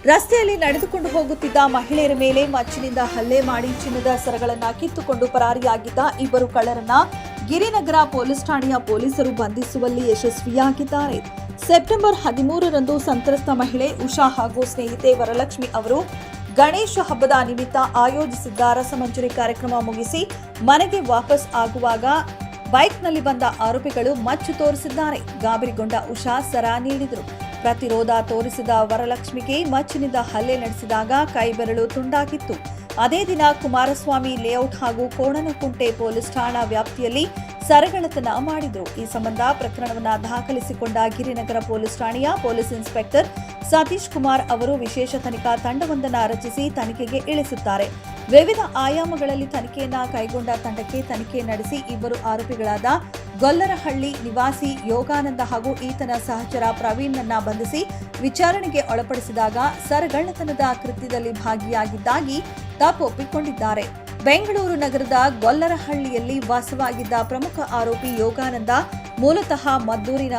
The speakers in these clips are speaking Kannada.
ರಸ್ತೆಯಲ್ಲಿ ನಡೆದುಕೊಂಡು ಹೋಗುತ್ತಿದ್ದ ಮಹಿಳೆಯರ ಮೇಲೆ ಮಚ್ಚಿನಿಂದ ಹಲ್ಲೆ ಮಾಡಿ ಚಿನ್ನದ ಸರಗಳನ್ನು ಕಿತ್ತುಕೊಂಡು ಪರಾರಿಯಾಗಿದ್ದ ಇಬ್ಬರು ಕಳ್ಳರನ್ನ ಗಿರಿನಗರ ಪೊಲೀಸ್ ಠಾಣೆಯ ಪೊಲೀಸರು ಬಂಧಿಸುವಲ್ಲಿ ಯಶಸ್ವಿಯಾಗಿದ್ದಾರೆ. ಸೆಪ್ಟೆಂಬರ್ 13ರಂದು ಸಂತ್ರಸ್ತ ಮಹಿಳೆ ಉಷಾ ಹಾಗೂ ಸ್ನೇಹಿತೆ ವರಲಕ್ಷ್ಮಿ ಅವರು ಗಣೇಶ ಹಬ್ಬದ ನಿಮಿತ್ತ ಆಯೋಜಿಸಿದ್ದ ರಸಮಂಜರಿ ಕಾರ್ಯಕ್ರಮ ಮುಗಿಸಿ ಮನೆಗೆ ವಾಪಸ್ ಆಗುವಾಗ ಬೈಕ್ನಲ್ಲಿ ಬಂದ ಆರೋಪಿಗಳು ಮಚ್ಚು ತೋರಿಸಿದ್ದಾರೆ. ಗಾಬರಿಗೊಂಡ ಉಷಾ ಸರ ನೀಡಿದರು. ಪ್ರತಿರೋಧ ತೋರಿಸಿದ ವರಲಕ್ಷ್ಮಿಗೆ ಮಚ್ಚಿನಿಂದ ಹಲ್ಲೆ ನಡೆಸಿದಾಗ ಕೈಬೆರಳು ತುಂಡಾಗಿತ್ತು. ಅದೇ ದಿನ ಕುಮಾರಸ್ವಾಮಿ ಲೇಔಟ್ ಹಾಗೂ ಕೋಣನಕುಂಟೆ ಪೊಲೀಸ್ ಠಾಣಾ ವ್ಯಾಪ್ತಿಯಲ್ಲಿ ಸರಗಳ್ಳತನ ಮಾಡಿದ್ರು. ಈ ಸಂಬಂಧ ಪ್ರಕರಣವನ್ನು ದಾಖಲಿಸಿಕೊಂಡ ಗಿರಿನಗರ ಪೊಲೀಸ್ ಠಾಣೆಯ ಪೊಲೀಸ್ ಇನ್ಸ್ಪೆಕ್ಟರ್ ಸತೀಶ್ ಕುಮಾರ್ ಅವರು ವಿಶೇಷ ತನಿಖಾ ತಂಡವೊಂದನ್ನು ರಚಿಸಿ ತನಿಖೆಗೆ ಇಳಿಸುತ್ತಾರೆ. ವಿವಿಧ ಆಯಾಮಗಳಲ್ಲಿ ತನಿಖೆಯನ್ನ ಕೈಗೊಂಡ ತಂಡಕ್ಕೆ ತನಿಖೆ ನಡೆಸಿ ಇಬ್ಬರು ಆರೋಪಿಗಳಾದ ಗೊಲ್ಲರಹಳ್ಳಿ ನಿವಾಸಿ ಯೋಗಾನಂದ ಹಾಗೂ ಈತನ ಸಹಚರ ಪ್ರವೀಣ್ನನ್ನ ಬಂಧಿಸಿ ವಿಚಾರಣೆಗೆ ಒಳಪಡಿಸಿದಾಗ ಸರಗಳ್ಳತನದ ಕೃತ್ಯದಲ್ಲಿ ಭಾಗಿಯಾಗಿದ್ದಾಗಿ ತಪ್ಪೊಪ್ಪಿಕೊಂಡಿದ್ದಾರೆ. ಬೆಂಗಳೂರು ನಗರದ ಗೊಲ್ಲರಹಳ್ಳಿಯಲ್ಲಿ ವಾಸವಾಗಿದ್ದ ಪ್ರಮುಖ ಆರೋಪಿ ಯೋಗಾನಂದ ಮೂಲತಃ ಮದ್ದೂರಿನ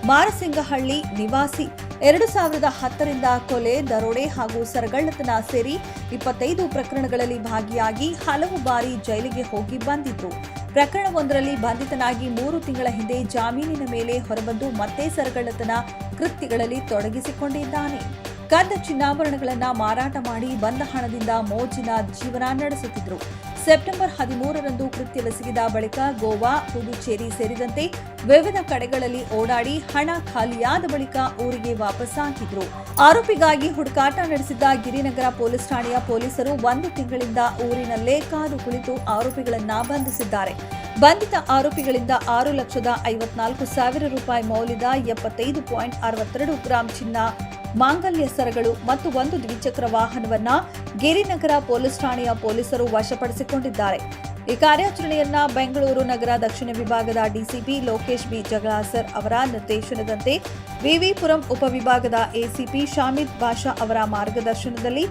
ಮಾರಸಿಂಗಹಳ್ಳಿ ನಿವಾಸಿ. 2010ರಿಂದ ಕೊಲೆ, ದರೋಡೆ ಹಾಗೂ ಸರಗಳ್ಳತನ ಸೇರಿ 25 ಪ್ರಕರಣಗಳಲ್ಲಿ ಭಾಗಿಯಾಗಿ ಹಲವು ಬಾರಿ ಜೈಲಿಗೆ ಹೋಗಿ ಬಂದಿದ್ರು. ಪ್ರಕರಣವೊಂದರಲ್ಲಿ ಬಂಧಿತನಾಗಿ 3 ತಿಂಗಳ ಹಿಂದೆ ಜಾಮೀನಿನ ಮೇಲೆ ಹೊರಬಂದು ಮತ್ತೆ ಸರಗಳ್ಳತನ ಕೃತ್ಯಗಳಲ್ಲಿ ತೊಡಗಿಸಿಕೊಂಡಿದ್ದಾನೆ. ಕದ್ದ ಚಿನ್ನಾಭರಣಗಳನ್ನು ಮಾರಾಟ ಮಾಡಿ ಬಂದ ಹಣದಿಂದ ಮೋಜಿನ ಜೀವನ ನಡೆಸುತ್ತಿದ್ದರು. ಸೆಪ್ಟೆಂಬರ್ 13ರಂದು ಕೃತ್ಯವೆಸಗಿದ ಬಳಿಕ ಗೋವಾ, ಪುದುಚೇರಿ ಸೇರಿದಂತೆ ವಿವಿಧ ಕಡೆಗಳಲ್ಲಿ ಓಡಾಡಿ ಹಣ ಖಾಲಿಯಾದ ಬಳಿಕ ಊರಿಗೆ ವಾಪಸ್ಸಾಗಿದ್ರು. ಆರೋಪಿಗಾಗಿ ಹುಡುಕಾಟ ನಡೆಸಿದ್ದ ಗಿರಿನಗರ ಪೊಲೀಸ್ ಠಾಣೆಯ ಪೊಲೀಸರು 1 ತಿಂಗಳಿಂದ ಊರಿನಲ್ಲೇ ಕಾದು ಕುಳಿತು ಆರೋಪಿಗಳನ್ನ ಬಂಧಿಸಿದ್ದಾರೆ. ಬಂಧಿತ ಆರೋಪಿಗಳಿಂದ 6,54,000 ರೂಪಾಯಿ ಮೌಲ್ಯದ 75.62 ಗ್ರಾಂ ಚಿನ್ನ, ಮಾಂಗಲ್ಯ ಸರಗಳು ಮತ್ತು 1 ದ್ವಿಚಕ್ರ ವಾಹನವನ್ನ ಗಿರಿನಗರ ಪೊಲೀಸ್ ಠಾಣೆಯ ಪೊಲೀಸರು ವಶಪಡಿಸಿಕೊಂಡಿದ್ದಾರೆ. ಈ ಕಾರ್ಯಾಚರಣೆಯನ್ನ ಬೆಂಗಳೂರು ನಗರ ದಕ್ಷಿಣ ವಿಭಾಗದ ಡಿಸಿಪಿ ಲೋಕೇಶ್ ಬಿ ಜಗಳಾಸರ್ ಅವರ ನಿರ್ದೇಶನದಂತೆ ವಿವಿಪುರಂ ಉಪವಿಭಾಗದ ಎಸಿಪಿ ಶಾಮಿದ್ ಬಾಷಾ ಅವರ ಮಾರ್ಗದರ್ಶನದಲ್ಲಿ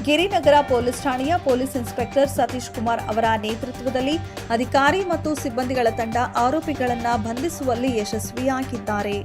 ಗಿರಿನಗರ ಪೊಲೀಸ್ ಠಾಣೆಯ ಪೊಲೀಸ್ ಇನ್ಸ್ಪೆಕ್ಟರ್ ಸತೀಶ್ ಕುಮಾರ್ ಅವರ ನೇತೃತ್ವದಲ್ಲಿ ಅಧಿಕಾರಿ ಮತ್ತು ಸಿಬ್ಬಂದಿಗಳ ತಂಡ ಆರೋಪಿಗಳನ್ನು ಬಂಧಿಸುವಲ್ಲಿ ಯಶಸ್ವಿಯಾಗಿದ್ದಾರೆ.